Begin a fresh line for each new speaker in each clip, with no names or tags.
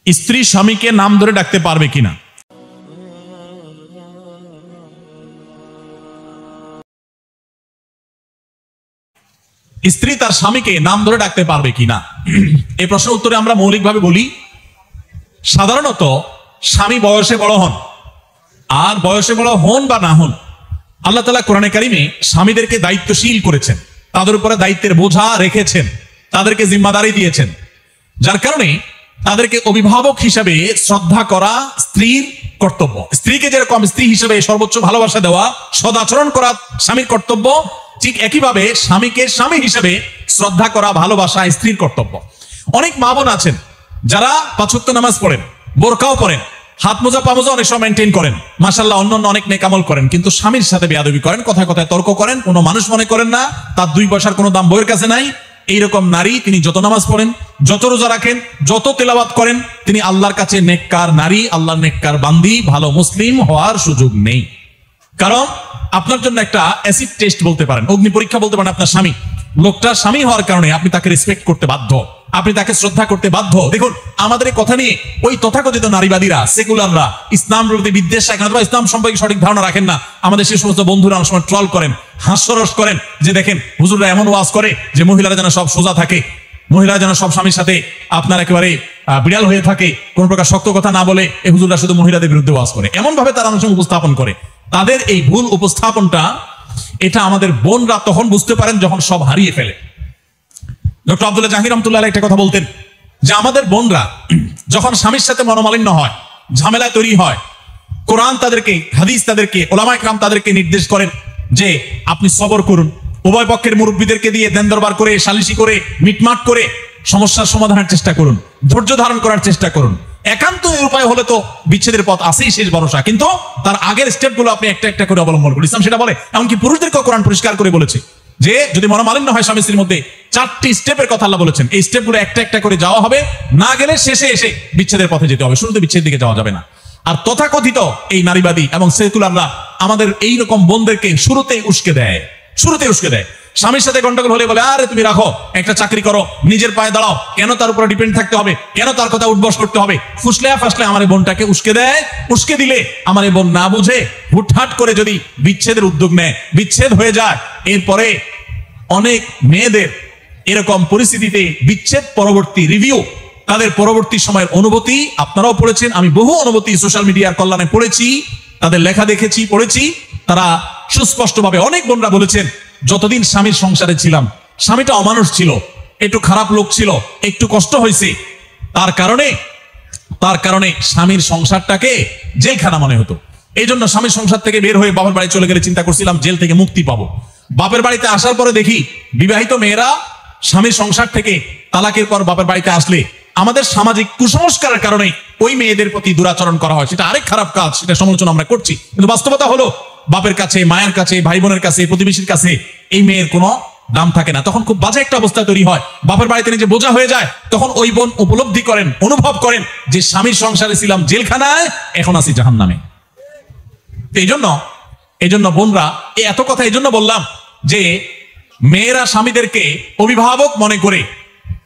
স্ত্রী স্বামীকে নাম ধরে ডাকতে পারবে কিনা? স্ত্রী তার স্বামীকে নাম ধরে ডাকতে পারবে কিনা, এই প্রশ্নের উত্তরে আমরা মৌলিকভাবে বলি, সাধারণত স্বামী বয়সে বড় হন, আর বয়সে বড় হন বা না হন, আল্লাহ তাআলা কোরআনে কারিমে স্বামীদেরকে দায়িত্বশীল করেছেন, তাদের উপরে দায়িত্বের বোঝা রেখেছেন, তাদেরকে জিম্মাদারি দিয়েছেন, যার কারণে তাদেরকে অভিভাবক হিসেবে শ্রদ্ধা করা স্ত্রীর কর্তব্য। স্ত্রীকে যেরকম স্ত্রী হিসেবে সর্বোচ্চ ভালোবাসা দেওয়া, সদাচরণ করা স্বামীর কর্তব্য, ঠিক একইভাবে স্বামীকে স্বামী হিসেবে শ্রদ্ধা করা, ভালোবাসা স্ত্রীর কর্তব্য। অনেক মা বোন আছেন যারা ৫ ওয়াক্ত নামাজ পড়েন, বোরকাও পরেন, হাত মোজা পা মোজা অনেক সময় মেনটেন করেন, মাশাআল্লাহ অন্যান্য অনেক নেক আমল করেন, কিন্তু স্বামীর সাথে বেয়াদবি করেন, কথায় কথায় তর্ক করেন, কোনো মানুষ মনে করেন না, তার 2 পয়সার কোনো দাম বইয়ের কাছে নাই। এইরকম নারী তিনি যত নামাজ পড়েন, যত রোজা রাখেন, যত তেলাওয়াত করেন, তিনি আল্লাহর কাছে নেককার নারী, আল্লাহর নেককার বান্দি, ভালো মুসলিম হওয়ার সুযোগ নেই। কারণ আপনার জন্য একটা অ্যাসিড টেস্ট বলতে পারেন, অগ্নি পরীক্ষা বলতে পারেন আপনার স্বামী। লোকটা স্বামী হওয়ার কারণে আপনি তাকে রেসপেক্ট করতে বাধ্য, আপনি তাকে শ্রদ্ধা করতে বাধ্য। দেখুন, আমাদের এই কথা নিয়ে ওই তথাকথিত নারীবাদীরা, সেকুলাররা, ইসলাম প্রতি বিদ্বেষ রাখেন অথবা ইসলাম সম্পর্কে সঠিক ধারণা রাখেন না, আমাদের সেই সমস্ত বন্ধুরা অনেক সময় ট্রল করেন, হাস্যরস করেন, যে দেখেন হুজুররা এমন ওয়াজ করে যে মহিলারা যেন সব সোজা থাকে, মহিলারা যেন সব স্বামীর সাথে আপনার একেবারে বিড়াল হয়ে থাকে, কোন প্রকার শক্ত কথা না বলে এই হুজুররা শুধু মহিলাদের বিরুদ্ধে ওয়াজ করে, এমন ভাবে তারা অনেক সময় উপস্থাপন করে। তাদের এই ভুল উপস্থাপনটা, এটা আমাদের বোনরা তখন বুঝতে পারেন যখন সব হারিয়ে ফেলে। ডক্টর আব্দুল্লাহ জাহাঙ্গীর রহমাতুল্লাহ আলাইহি একটা কথা বলতেন যে আমাদের বোনরা যখন স্বামীর সাথে মনোমালিন্য হয়, ঝামেলা তৈরি হয়, কোরআন তাদেরকে, হাদিস তাদেরকে, ওলামায়ে কেরাম তাদেরকে নির্দেশ করেন যে আপনি সবর করুন, উভয় পক্ষের মুরব্বীদেরকে দিয়ে দেন দরবার করে, সালিশি করে, মিটমাট করে সমস্যার সমাধানের চেষ্টা করুন, ধৈর্য ধারণ করার চেষ্টা করুন। একান্ত উপায় হলে তো বিচ্ছেদের পথ আছেই শেষ ভরসা, কিন্তু তার আগের স্টেপগুলো আপনি একটা একটা করে অবলম্বন করুন। ইসলাম সেটা বলে, এমনকি পুরুষদেরকে কোরআন পরিষ্কার করে বলেছে যে যদি মনোমালিন্য হয় স্বামী স্ত্রীর মধ্যে, 4টি স্টেপের কথা আল্লাহ বলেছেন, এই স্টেপগুলো একটা একটা করে যাওয়া হবে, না গেলে শেষে এসে বিচ্ছেদের পথে যেতে হবে, শুরুতে বিচ্ছেদের দিকে যাওয়া যাবে না। আর তথাকথিত এই নারীবাদী এবং সেকুলাররা আমাদের এইরকম বোনদেরকে শুরুতেই উস্কে দেয়, স্বামীর সাথে গন্ডগোল হলে বলে আরে তুমি রাখো, একটা চাকরি করো, নিজের পায়ে দাঁড়াও, কেন তার উপরে ডিপেন্ড থাকতে হবে, কেন তার কথা উঠবস করতে হবে, ফুসলে আমার এই বোনটাকে উস্কে দেয়। উস্কে দিলে আমার এই বোন না বুঝে হুটহাট করে যদি বিচ্ছেদের উদ্যোগ নেয়, বিচ্ছেদ হয়ে যায়, এরপরে অনেক মেয়েদের এরকম পরিস্থিতিতে বিচ্ছেদ পরবর্তী রিভিউ, তাদের পরবর্তী সময়ের অনুভূতি আপনারাও পড়েছেন, আমি বহু অনুভূতি সোশ্যাল মিডিয়ার কল্যাণে পড়েছি, তাদের লেখা দেখেছি, পড়েছি। তারা সুস্পষ্টভাবে অনেক বোনরা বলেছেন যতদিন স্বামীর সংসারে ছিলাম, স্বামীটা অমানুষ ছিল, একটু খারাপ লোক ছিল, একটু কষ্ট হয়েছে, তার কারণে স্বামীর সংসারটাকে জেলখানা মনে হতো। এই জন্য স্বামীর সংসার থেকে বের হয়ে বাবার বাড়ি চলে গেলে চিন্তা করছিলাম জেল থেকে মুক্তি পাবো। বাপের বাড়িতে আসার পরে দেখি বিবাহিত মেয়েরা স্বামীর সংসার থেকে তালাকের পর বাপের বাড়িতে আসলে আমাদের সামাজিক কুসংস্কারের কারণে ওই মেয়েদের প্রতি দুরাচরণ করা হয়, সেটা আরেক খারাপ কাজ, সেটা সমালোচনা আমরা করছি। কিন্তু বাস্তবতা হলো বাপের কাছে, মায়ের কাছে, ভাই বোনের কাছে, প্রতিবেশীর কাছে এই মেয়ের কোনো দাম থাকে না। তখন খুব বাজে একটা অবস্থা তৈরি হয়, বাপের বাড়িতে নিজে বোঝা হয়ে যায়। তখন ওই বোন উপলব্ধি করেন, অনুভব করেন যে স্বামীর সংসারে ছিলাম জেলখানায়, এখন আছি জাহান্নামে। এই জন্য বোনরা এত কথা এই জন্য বললাম যে মেয়েরা স্বামীদেরকে অভিভাবক মনে করে,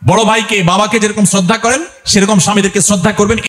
বড় ভাইকে, বাবাকে যেরকম শ্রদ্ধা করেন সেরকম স্বামীদেরকে শ্রদ্ধা করবেন।